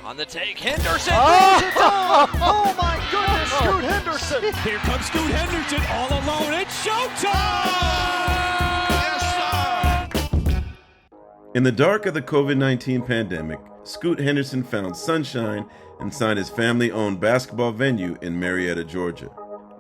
On the take, Henderson! Oh my goodness, Scoot Henderson! Here comes Scoot Henderson all alone. It's showtime! Yes, sir! In the dark of the COVID-19 pandemic, Scoot Henderson found sunshine and signed his family-owned basketball venue in Marietta, Georgia.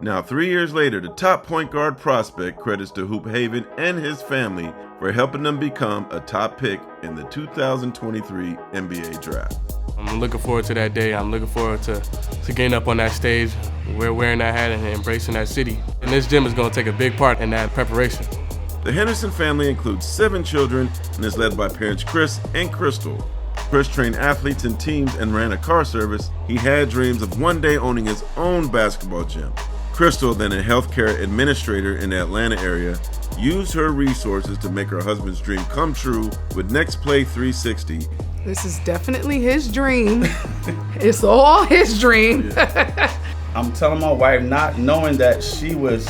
Now, 3 years later, the top point guard prospect credits to Hoop Haven and his family for helping them become a top pick in the 2023 NBA Draft. I'm looking forward to that day. I'm looking forward to getting up on that stage, wearing that hat and embracing that city. And this gym is going to take a big part in that preparation. The Henderson family includes 7 children and is led by parents Chris and Crystal. Chris trained athletes and teams and ran a car service. He had dreams of one day owning his own basketball gym. Crystal, then a healthcare administrator in the Atlanta area, used her resources to make her husband's dream come true with Next Play 360. This is definitely his dream. It's all his dream. I'm telling my wife, not knowing that she was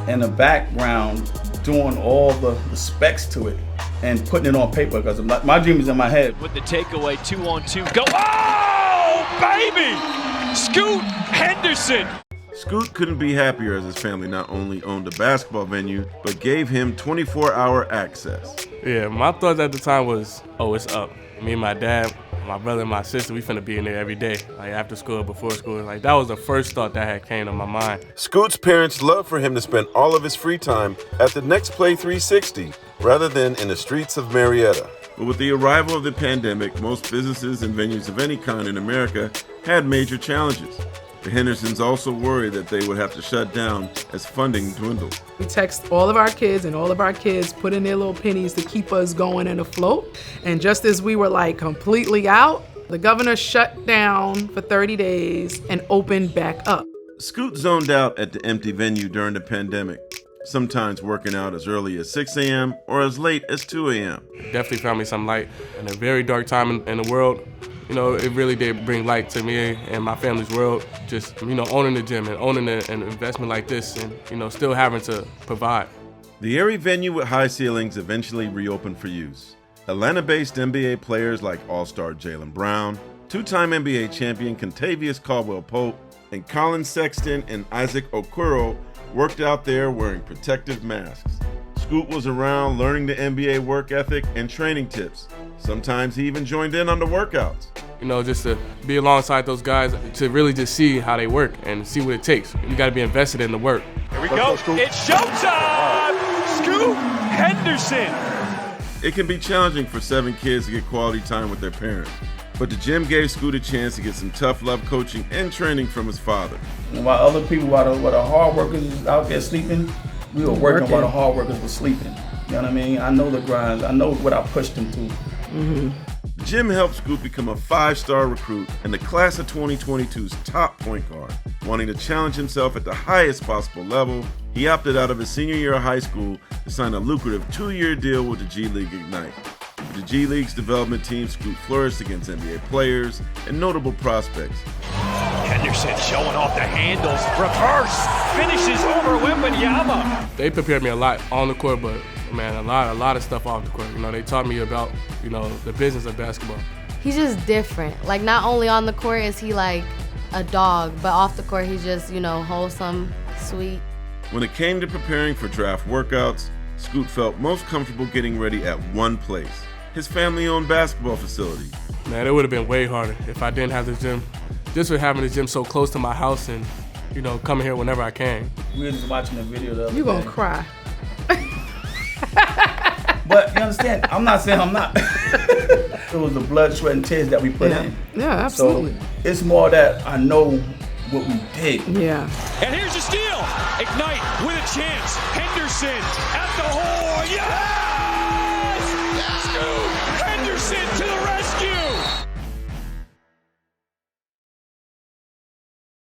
in the background doing all the specs to it and putting it on paper, because my dream is in my head. With the takeaway, 2-on-2, go, oh, baby! Scoot Henderson! Scoot couldn't be happier as his family not only owned a basketball venue, but gave him 24-hour access. Yeah, my thoughts at the time was, oh, it's up. Me and my dad, my brother and my sister, we finna be in there every day, like after school, before school. Like that was the first thought that had came to my mind. Scoot's parents loved for him to spend all of his free time at the Next Play 360 rather than in the streets of Marietta. But with the arrival of the pandemic, most businesses and venues of any kind in America had major challenges. The Hendersons also worried that they would have to shut down as funding dwindled. We text all of our kids, and all of our kids put in their little pennies to keep us going and afloat. And just as we were like completely out, the governor shut down for 30 days and opened back up. Scoot zoned out at the empty venue during the pandemic, sometimes working out as early as 6 a.m. or as late as 2 a.m. Definitely found me some light in a very dark time in the world. You know, it really did bring light to me and my family's world. Just, you know, owning the gym and owning an investment like this and, you know, still having to provide. The airy venue with high ceilings eventually reopened for use. Atlanta-based NBA players like All-Star Jaylen Brown, two-time NBA champion Kentavious Caldwell-Pope, and Colin Sexton and Isaac Okoro worked out there wearing protective masks. Scoot was around learning the NBA work ethic and training tips. Sometimes he even joined in on the workouts. You know, just to be alongside those guys, to really just see how they work and see what it takes. You got to be invested in the work. Here we go. It's showtime! Scoot Henderson! It can be challenging for 7 kids to get quality time with their parents. But the gym gave Scoot a chance to get some tough love coaching and training from his father. While other people, while the hard workers is out there sleeping, we were working while the hard workers were sleeping. You know what I mean? I know the grinds. I know what I pushed them through. Mm-hmm. The gym helped Scoot become a 5-star recruit and the class of 2022's top point guard. Wanting to challenge himself at the highest possible level, he opted out of his senior year of high school to sign a lucrative 2-year deal with the G League Ignite. With the G League's development team, Scoot flourished against NBA players and notable prospects. Henderson showing off the handles. Reverse. Finishes over Wembanyama. They prepared me a lot on the court, but man, a lot of stuff off the court. You know, they taught me about, you know, the business of basketball. He's just different. Like, not only on the court is he like a dog, but off the court he's just, you know, wholesome, sweet. When it came to preparing for draft workouts, Scoot felt most comfortable getting ready at one place, his family-owned basketball facility. Man, it would have been way harder if I didn't have this gym. Just for having the gym so close to my house and, you know, coming here whenever I can. We were just watching a video the other You're day. gonna cry. But you understand, I'm not saying I'm not. It was the blood, sweat, and tears that we put in. Yeah, absolutely. So it's more that I know what we did. Yeah. And here's a steal. Ignite with a chance. Henderson at the hole. Yes!